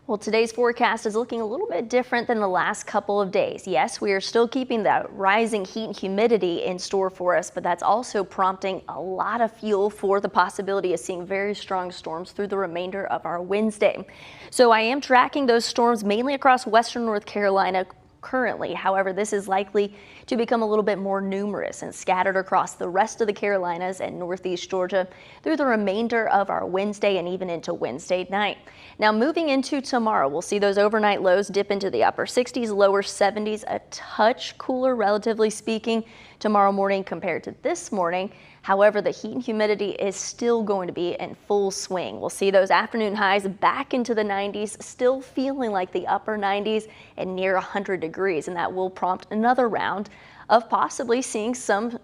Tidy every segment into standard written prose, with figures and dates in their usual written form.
Well, today's forecast is looking a little bit different than the last couple of days. Yes, we are still keeping that rising heat and humidity in store for us, but that's also prompting a lot of fuel for the possibility of seeing very strong storms through the remainder of our Wednesday. So I am tracking those storms mainly across western North Carolina currently. However, this is likely to become a little bit more numerous and scattered across the rest of the Carolinas and northeast Georgia through the remainder of our Wednesday and even into Wednesday night. Now moving into tomorrow, we'll see those overnight lows dip into the upper 60s, lower 70s, a touch cooler relatively speaking tomorrow morning compared to this morning. However, the heat and humidity is still going to be in full swing. We'll see those afternoon highs back into the 90s, still feeling like the upper 90s and near 100 degrees, and that will prompt another round of possibly seeing some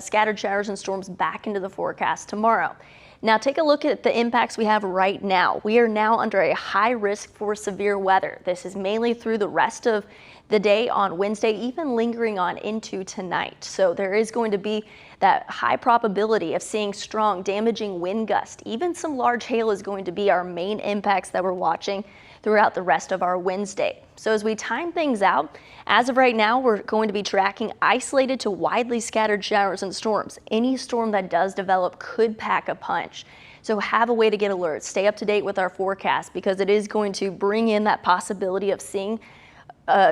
scattered showers and storms back into the forecast tomorrow. Now take a look at the impacts we have right now. We are now under a high risk for severe weather. This is mainly through the rest of the day on Wednesday, even lingering on into tonight. So there is going to be that high probability of seeing strong damaging wind gusts. Even some large hail is going to be our main impacts that we're watching throughout the rest of our Wednesday. So as we time things out, as of right now, we're going to be tracking isolated to widely scattered showers and storms. Any storm that does develop could pack a punch. So have a way to get alerts. Stay up to date with our forecast because it is going to bring in that possibility of seeing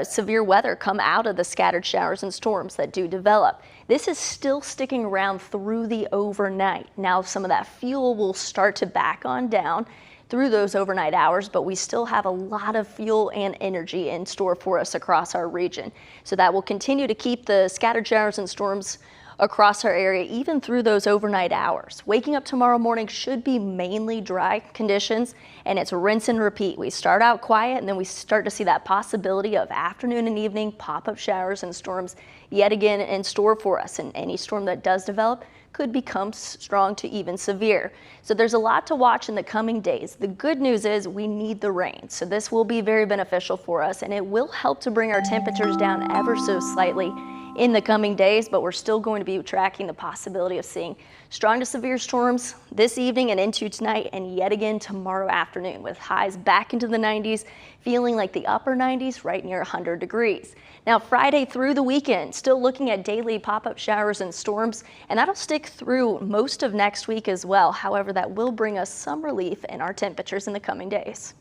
severe weather come out of the scattered showers and storms that do develop. This is still sticking around through the overnight. Now some of that fuel will start to back on down through those overnight hours, but we still have a lot of fuel and energy in store for us across our region. So that will continue to keep the scattered showers and storms across our area even through those overnight hours. Waking up tomorrow morning should be mainly dry conditions, and it's rinse and repeat. We start out quiet and then we start to see that possibility of afternoon and evening pop-up showers and storms yet again in store for us, and any storm that does develop could become strong to even severe. So there's a lot to watch in the coming days. The good news is we need the rain, so this will be very beneficial for us, and it will help to bring our temperatures down ever so slightly in the coming days, but we're still going to be tracking the possibility of seeing strong to severe storms this evening and into tonight and yet again tomorrow afternoon, with highs back into the 90s, feeling like the upper 90s right near 100 degrees. Now Friday through the weekend, still looking at daily pop-up showers and storms, and that'll stick through most of next week as well. However, that will bring us some relief in our temperatures in the coming days.